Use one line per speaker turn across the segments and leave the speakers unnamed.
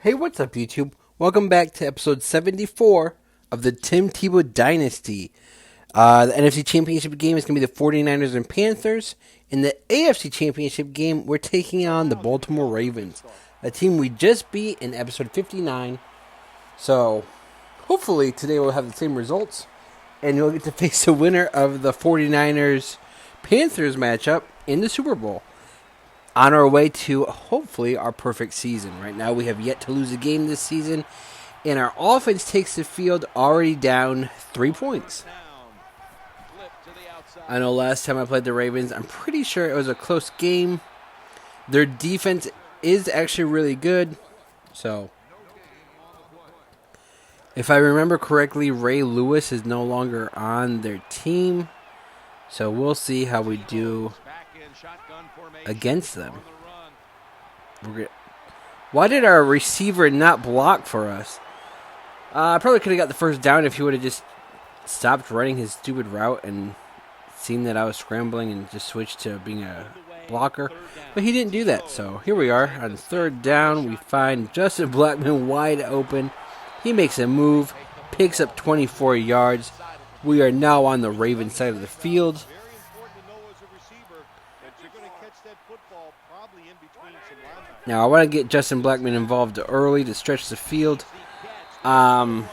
Hey, what's up, YouTube? Welcome back to episode 74 of the Tim Tebow Dynasty. The NFC Championship game is going to be the 49ers and Panthers. In the AFC Championship game, we're taking on the Baltimore Ravens, a team we just beat in episode 59. So, hopefully today we'll have the same results, and you'll get to face the winner of the 49ers-Panthers matchup in the Super Bowl. On our way to, hopefully, our perfect season. Right now, we have yet to lose a game this season, and our offense takes the field already down 3 points. I know last time I played the Ravens, I'm pretty sure it was a close game. Their defense is actually really good. So, if I remember correctly, Ray Lewis is no longer on their team. So, we'll see how we do against them. Why did our receiver not block for us? I probably could have got the first down if he would have just stopped running his stupid route and seen that I was scrambling and just switched to being a blocker. But he didn't do that. So here we are on third down. We find Justin Blackmon wide open. He makes a move, picks up 24 yards. We are now on the Ravens side of the field. Now, I want to get Justin Blackmon involved early to stretch the field. But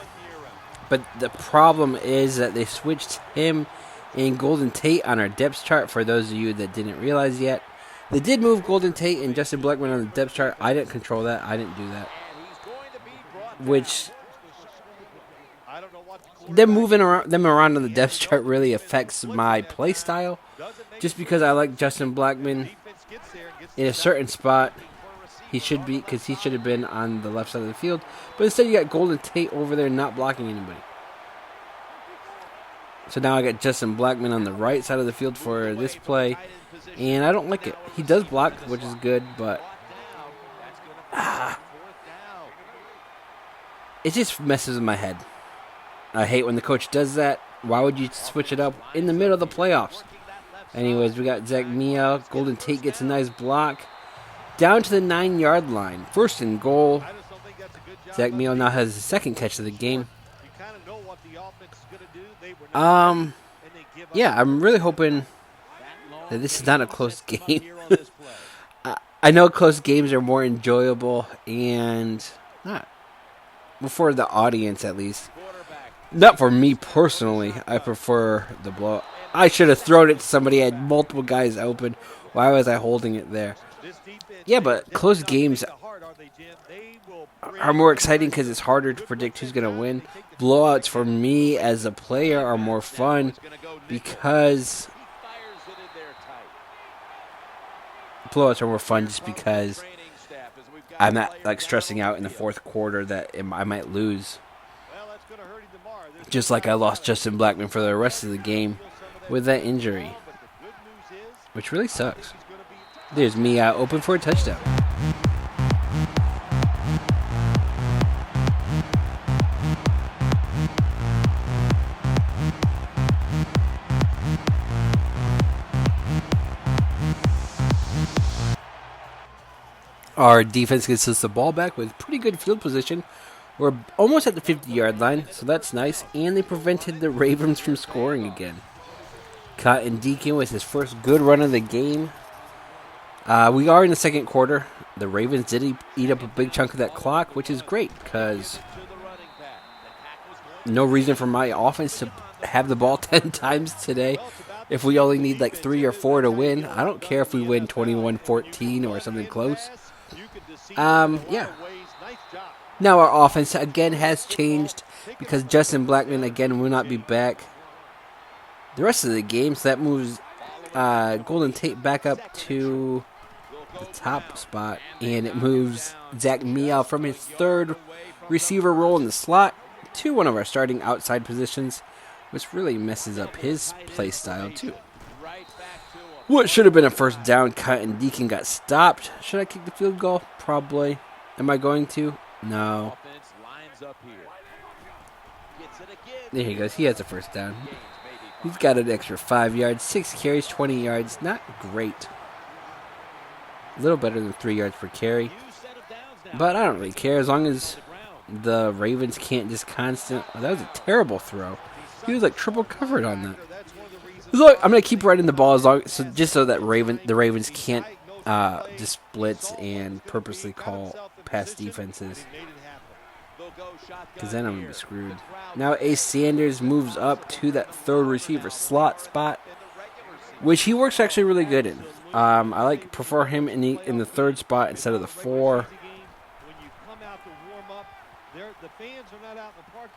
the problem is that they switched him and Golden Tate on our depth chart, for those of you that didn't realize yet. They did move Golden Tate and Justin Blackmon on the depth chart. I didn't control that. I didn't do that. Which, them moving them around on the depth chart really affects my play style. Just because I like Justin Blackmon in a certain spot. He should be, because he should have been on the left side of the field. But instead you got Golden Tate over there not blocking anybody. So now I got Justin Blackmon on the right side of the field for this play. And I don't like it. He does block, which is good, but it just messes with my head. I hate when the coach does that. Why would you switch it up in the middle of the playoffs? Anyways, we got Zach Meow. Golden Tate gets a nice block. Down to the 9-yard line. First and goal. Zach Meow now has the second catch of the game. Yeah, I'm really hoping that this is not a close game. I know close games are more enjoyable and not for the audience, at least. Not for me personally. I prefer the blow. I should have thrown it to somebody. I had multiple guys open. Why was I holding it there? Yeah, but close games are more exciting because it's harder to predict who's going to win. Blowouts for me as a player are more fun because just because I'm not like stressing out in the fourth quarter that I might lose. Just like I lost Justin Blackmon for the rest of the game with that injury, which really sucks. There's me open for a touchdown. Our defense gets us the ball back with pretty good field position. We're almost at the 50-yard line, so that's nice. And they prevented the Ravens from scoring again. Cotton Deacon with his first good run of the game. We are in the second quarter. The Ravens did eat up a big chunk of that clock, which is great because no reason for my offense to have the ball 10 times today if we only need like 3 or 4 to win. I don't care if we win 21-14 or something close. Yeah. Now our offense again has changed because Justin Blackmon again will not be back the rest of the game, so that moves Golden Tate back up to the top spot, and it moves Zach Meow from his third receiver role in the slot to one of our starting outside positions, which really messes up his play style too. What should have been a first down cut and Deacon got stopped. Should I kick the field goal? Probably. Am I going to? No. There he goes. He has a first down. He's got an extra 5 yards, 6 carries, 20 yards. Not great. A little better than 3 yards per carry. But I don't really care as long as the Ravens can't just constant. Oh, that was a terrible throw. He was like triple covered on that. Look, I'm gonna keep running the ball as long just so that the Ravens can't just blitz and purposely call pass defenses. Because then I'm gonna be screwed. Now Ace Sanders moves up to that third receiver slot spot, which he works actually really good in. I prefer him in the third spot instead of the 4.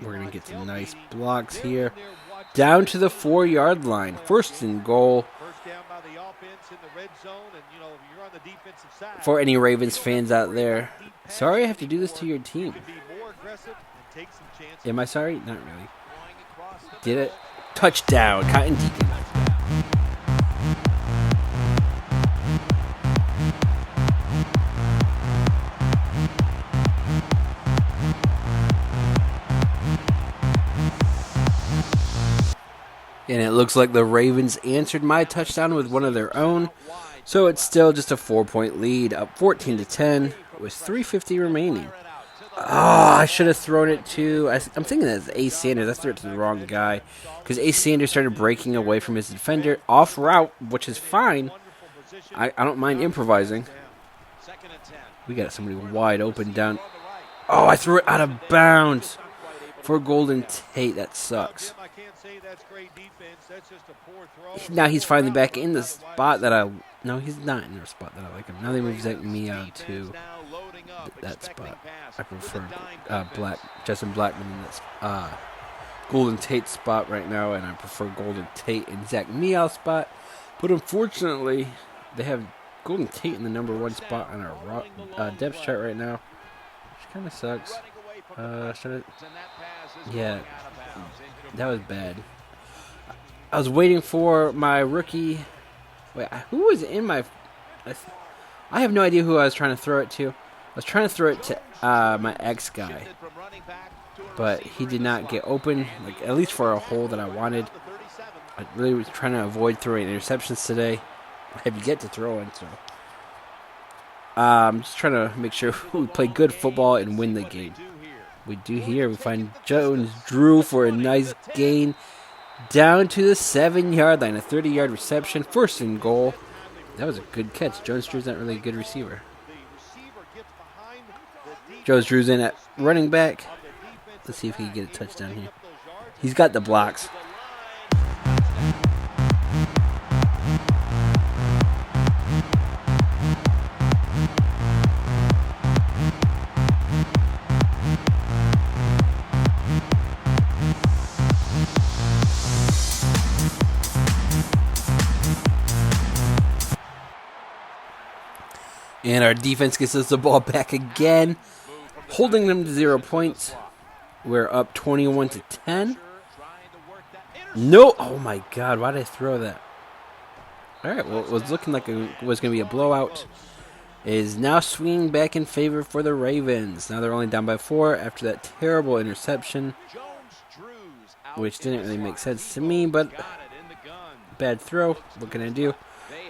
We're going to get some nice blocks here. Down to the 4-yard line. First and goal. For any Ravens fans out there, sorry I have to do this to your team. Am I sorry? Not really. Did it? Touchdown. Cotton Deacon. And it looks like the Ravens answered my touchdown with one of their own. So it's still just a 4-point lead, up 14-10 with 3:50 remaining. Oh, I should have thrown it to... I'm thinking that's Ace Sanders. I threw it to the wrong guy. Because Ace Sanders started breaking away from his defender off route, which is fine. I don't mind improvising. We got somebody wide open down. Oh, I threw it out of bounds for Golden Tate. That sucks. Now he's finally back in the spot that I... No, he's not in the spot that I like him. Now they move me out to that spot. I prefer Justin Blackman in that Golden Tate spot right now, and I prefer Golden Tate in Zach Meow spot. But unfortunately, they have Golden Tate in the number 1 spot on our depth chart right now, which kind of sucks. Yeah, that was bad. I was waiting for my rookie. Wait, who was in my... I have no idea who I was trying to throw it to. I was trying to throw it to my ex guy, but he did not get open, at least for a hole that I wanted. I really was trying to avoid throwing interceptions today. I have yet to throw one, so I'm just trying to make sure we play good football and win the game. We do here. We find Jones-Drew for a nice gain down to the 7-yard line, a 30-yard reception, first and goal. That was a good catch. Jones-Drew's not really a good receiver. Jones-Drew's in at running back. Let's see if he can get a touchdown here. He's got the blocks. And our defense gets us the ball back again, holding them to 0 points. We're up 21-10. No! Oh my God! Why did I throw that? All right. Well, it was looking like it was going to be a blowout. It is now swinging back in favor for the Ravens. Now they're only down by 4 after that terrible interception, which didn't really make sense to me. But bad throw. What can I do?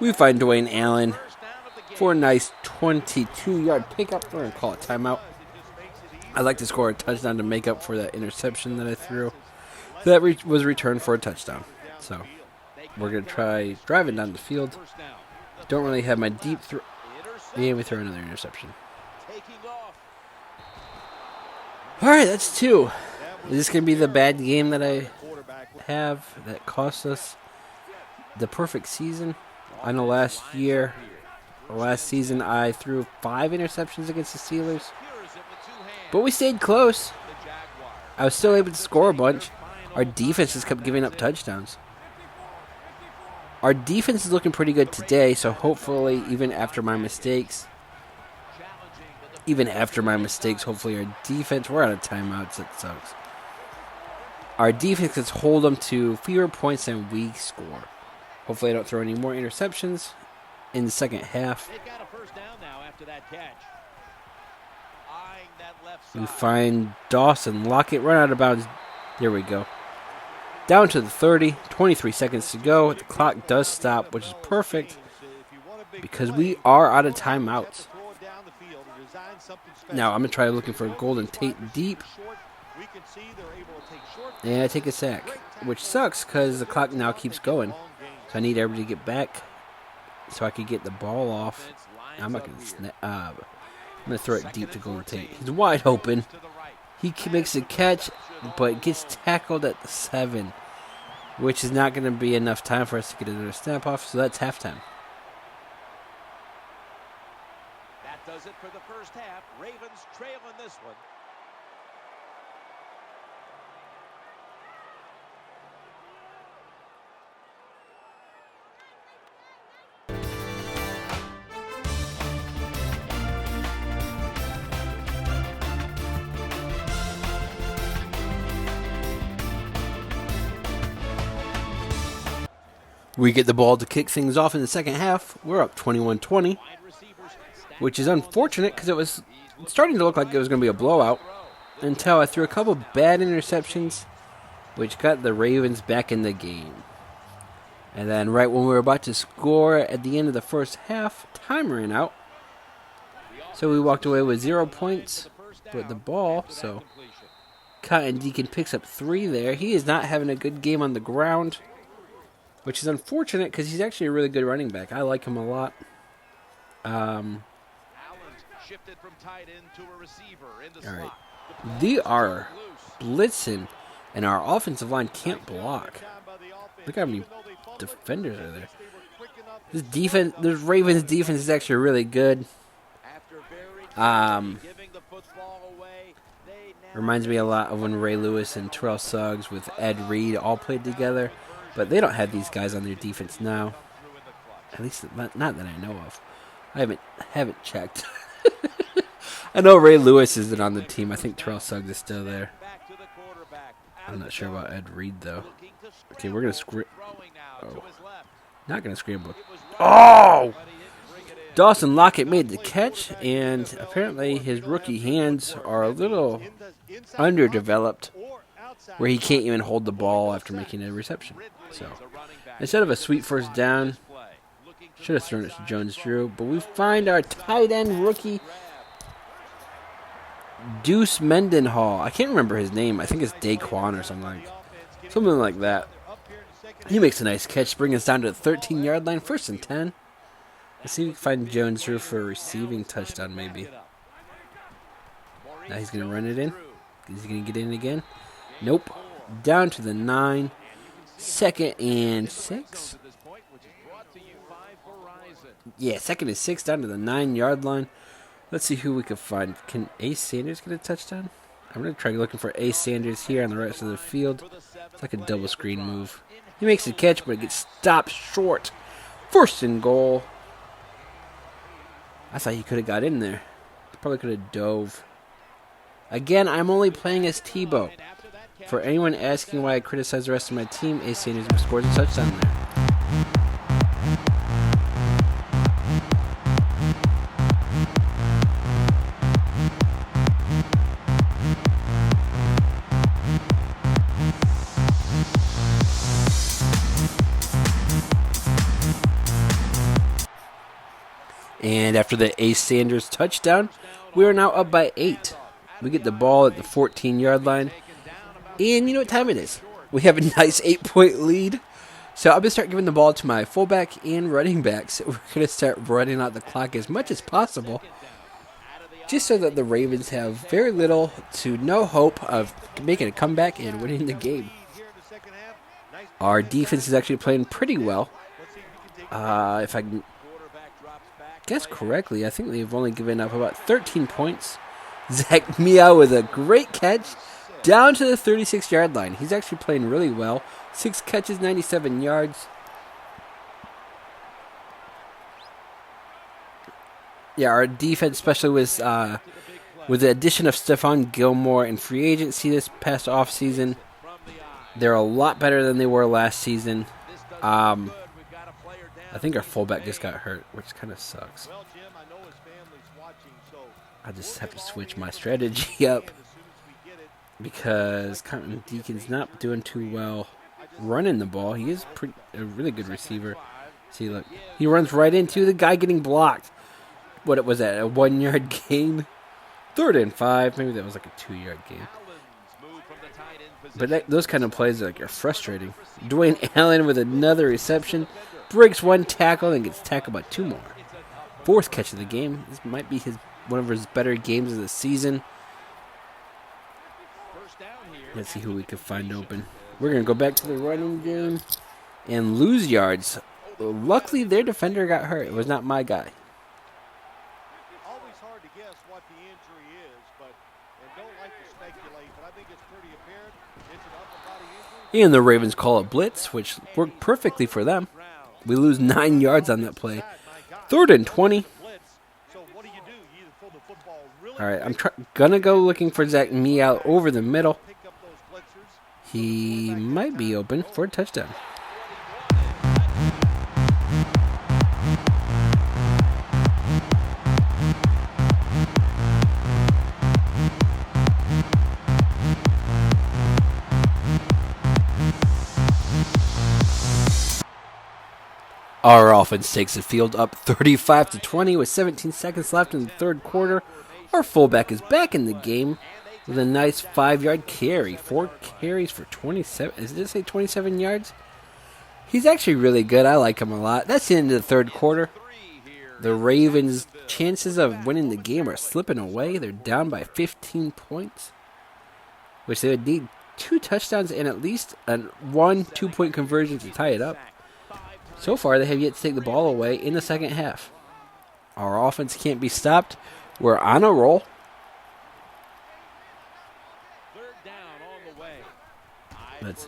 We find Dwayne Allen for a nice 22-yard pickup. We're going to call it timeout. I'd like to score a touchdown to make up for that interception that I threw. That was returned for a touchdown. So we're going to try driving down the field. Don't really have my deep throw. Yeah, we throw another interception. All right, that's 2. Is this going to be the bad game that I have that cost us the perfect season? I know last season I threw 5 interceptions against the Steelers, but we stayed close. I was still able to score a bunch. Our defense just kept giving up touchdowns. Our defense is looking pretty good today, so hopefully even after my mistakes, hopefully our defense, we're out of timeouts, that sucks. Our defense can hold them to fewer points than we score. Hopefully I don't throw any more interceptions in the second half. We find Dawson Lockett, run out of bounds. There we go. Down to the 30, 23 seconds to go. The clock does stop, which is perfect because we are out of timeouts. Now I'm going to try looking for Golden Tate deep. And I take a sack, which sucks because the clock now keeps going. So I need everybody to get back so I can get the ball off. I'm not going to snap. I'm going to throw it deep to Golden Tate. He's wide open. He makes a catch, but gets tackled at the 7, which is not going to be enough time for us to get another snap off. So that's halftime.
That does it for the first half. Ravens trailing this one.
We get the ball to kick things off in the second half. We're up 21-20, which is unfortunate because it was starting to look like it was going to be a blowout until I threw a couple bad interceptions, which got the Ravens back in the game. And then right when we were about to score at the end of the first half, time ran out. So we walked away with 0 points with the ball. So Cotton Deacon picks up 3 there. He is not having a good game on the ground, which is unfortunate because he's actually a really good running back. I like him a lot. All right. They are blitzing, and our offensive line can't block. Look how many defenders are there. This Ravens defense is actually really good. Reminds me a lot of when Ray Lewis and Terrell Suggs with Ed Reed all played together. But they don't have these guys on their defense now. At least not that I know of. I haven't checked. I know Ray Lewis isn't on the team. I think Terrell Suggs is still there. I'm not sure about Ed Reed, though. Okay, we're going to scramble. Oh. Not going to scramble. Oh! Dawson Lockett made the catch, and apparently his rookie hands are a little underdeveloped, where he can't even hold the ball after making a reception. So, instead of a sweet first down, should have thrown it to Jones-Drew, but we find our tight end rookie, Deuce Mendenhall. I can't remember his name. I think it's Daquan or something like that. He makes a nice catch, bringing us down to the 13-yard line, 1st and 10. Let's see if we can find Jones-Drew for a receiving touchdown, maybe. Now he's going to run it in. Is he going to get in again? Nope. Down to the 9. 2nd and 6. Yeah, 2nd and 6 down to the 9-yard line. Let's see who we can find. Can Ace Sanders get a touchdown? I'm going to try looking for Ace Sanders here on the right side of the field. It's like a double screen move. He makes a catch, but it gets stopped short. 1st and goal. I thought he could have got in there. He probably could have dove. Again, I'm only playing as Tebow. For anyone asking why I criticize the rest of my team, Ace Sanders scores a touchdown there. And after the Ace Sanders touchdown, we are now up by 8. We get the ball at the 14-yard line. And you know what time it is. We have a nice 8-point lead. So I'm going to start giving the ball to my fullback and running backs. We're going to start running out the clock as much as possible, just so that the Ravens have very little to no hope of making a comeback and winning the game. Our defense is actually playing pretty well. If I can guess correctly, I think they've only given up about 13 points. Zach Meow with a great catch down to the 36-yard line. He's actually playing really well. 6 catches, 97 yards. Yeah, our defense, especially with the addition of Stephon Gilmore in free agency this past offseason, they're a lot better than they were last season. I think our fullback just got hurt, which kind of sucks. I just have to switch my strategy up because Cotton Deacon's not doing too well running the ball. He is a really good receiver. See, look, he runs right into the guy getting blocked. What was that, a 1-yard gain? 3rd and 5. Maybe that was like a 2-yard game. But those kind of plays are frustrating. Dwayne Allen with another reception. Breaks 1 tackle and gets tackled by 2 more. 4th catch of the game. This might be one of his better games of the season. Let's see who we can find open. We're going to go back to the running game and lose yards. Luckily, their defender got hurt. It was not my guy.
Always hard to guess what the injury is, and don't like to speculate, but I think it's pretty apparent it's an upper body injury.
And the Ravens call a blitz, which worked perfectly for them. We lose 9 yards on that play. 3rd and 20. All right, I'm going to go looking for Zach Meow over the middle. He might be open for a touchdown. Our offense takes the field up 35-20 with 17 seconds left in the 3rd quarter. Our fullback is back in the game with a nice 5-yard carry. 4 carries for 27. Does it say 27 yards? He's actually really good. I like him a lot. That's the end of the 3rd quarter. The Ravens' chances of winning the game are slipping away. They're down by 15 points, which they would need 2 touchdowns and at least a 1 2-point conversion to tie it up. So far, they have yet to take the ball away in the second half. Our offense can't be stopped. We're on a roll.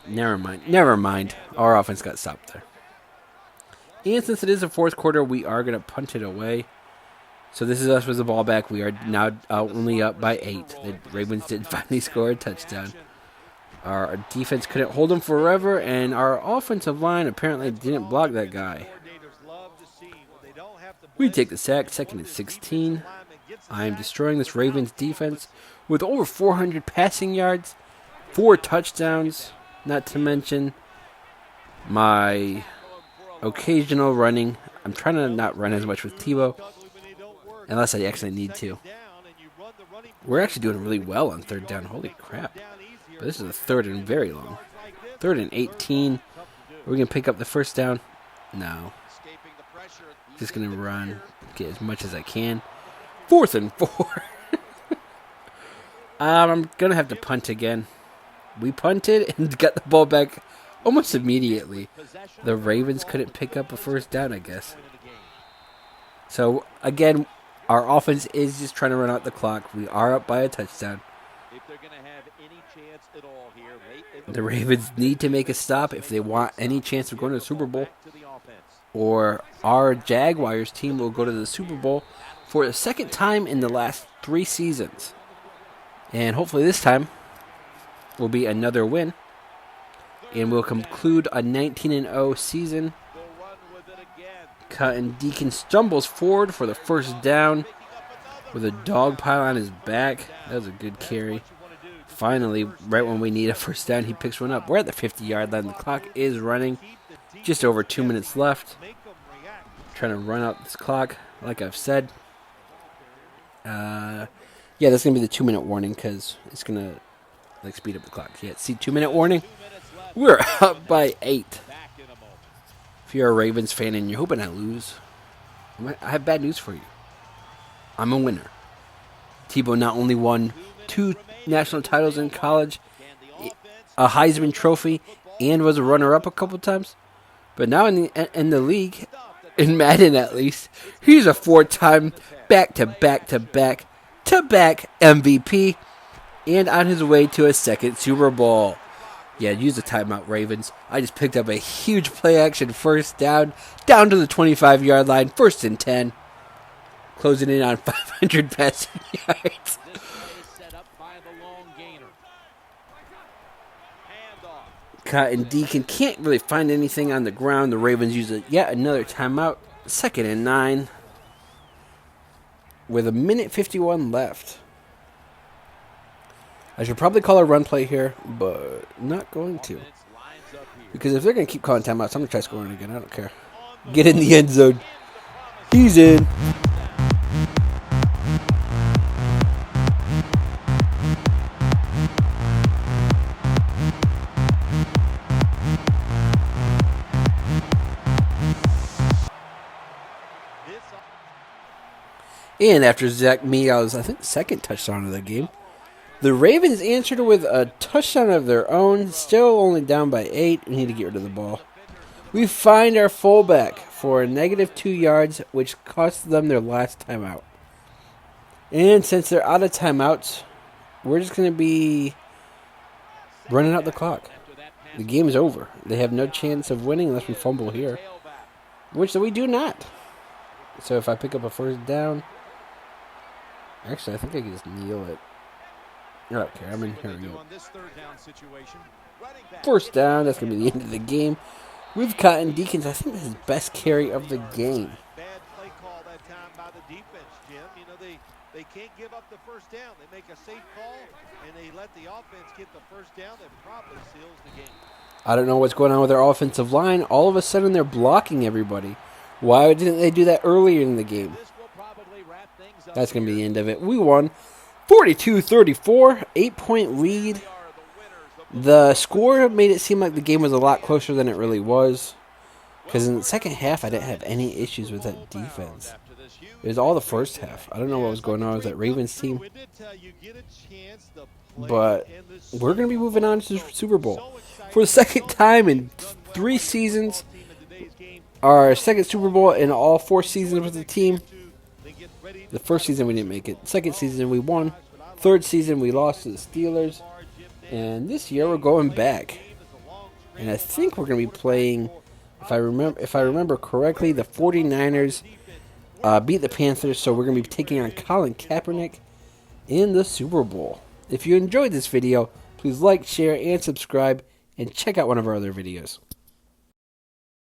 Never mind. Our offense got stopped there. And since it is the 4th quarter, we are going to punt it away. So this is us with the ball back. We are now only up by 8. The Ravens did finally score a touchdown. Our defense couldn't hold him forever, and our offensive line apparently didn't block that guy. We take the sack, 2nd and 16. I am destroying this Ravens defense with over 400 passing yards, 4 touchdowns, not to mention my occasional running. I'm trying to not run as much with Tebow, unless I actually need to. We're actually doing really well on 3rd down. Holy crap. But this is a 3rd and very long. 3rd and 18. Are we going to pick up the 1st down? No. Just going to run, get as much as I can. 4th and 4. I'm going to have to punt again. We punted and got the ball back almost immediately. The Ravens couldn't pick up a 1st down, I guess. So, again, our offense is just trying to run out the clock. We are up by a touchdown. The Ravens need to make a stop if they want any chance of going to the Super Bowl. Or our Jaguars team will go to the Super Bowl for the 2nd time in the last 3 seasons. And hopefully this time will be another win. And we'll conclude a 19-0 season. Cotton Deacon stumbles forward for the 1st down with a dog pile on his back. That was a good carry. Finally, right when we need a 1st down, he picks one up. We're at the 50-yard line. The clock is running. Just over 2 minutes left. Trying to run out this clock, like I've said. Yeah, that's going to be the 2-minute warning because it's going to speed up the clock. Yeah, see, 2-minute warning. We're up by 8. If you're a Ravens fan and you're hoping I lose, I have bad news for you. I'm a winner. Tebow not only won 2 national titles in college, a Heisman Trophy, and was a runner-up a couple times, but now in the league, in Madden at least, he's a 4-time back-to-back MVP, and on his way to a 2nd Super Bowl. Yeah, use the timeout, Ravens. I just picked up a huge play-action 1st down to the 25-yard line, 1st and 10, closing in on 500 passing yards. Cotton Deacon can't really find anything on the ground. The Ravens use yet another timeout. 2nd and 9. With 1:51 left. I should probably call a run play here, but not going to. Because if they're going to keep calling timeouts, I'm going to try scoring again. I don't care. Get in the end zone. He's in. And after Zach Meow's, I think, second touchdown of the game, the Ravens answered with a touchdown of their own. Still only down by 8. We need to get rid of the ball. We find our fullback for a -2 yards, which cost them their last timeout. And since they're out of timeouts, we're just going to be running out the clock. The game is over. They have no chance of winning unless we fumble here, which we do not. So if I pick up a first down, actually I think I can just kneel it. I don't care. I'm in here. First down. That's going to be the end of the game. We've Cotton Deacons. I think this is best carry of the game.
Bad play call that time by the defense, Jim. You know, they can't give up the first down. They make a safe call, and they let the offense get the first down. That probably seals the game.
I don't know what's going on with their offensive line. All of a sudden, they're blocking everybody. Why didn't they do that earlier in the game? That's going to be the end of it. We won 42-34, 8-point lead. The score made it seem like the game was a lot closer than it really was. Because in the second half, I didn't have any issues with that defense. It was all the first half. I don't know what was going on with that Ravens team. But we're going to be moving on to the Super Bowl. For the second time in 3 seasons, our second Super Bowl in all 4 seasons with the team. The first season we didn't make it. Second season we won. Third season we lost to the Steelers. And this year we're going back. And I think we're going to be playing, if I remember correctly, the 49ers beat the Panthers. So we're going to be taking on Colin Kaepernick in the Super Bowl. If you enjoyed this video, please like, share, and subscribe. And check out one of our other videos.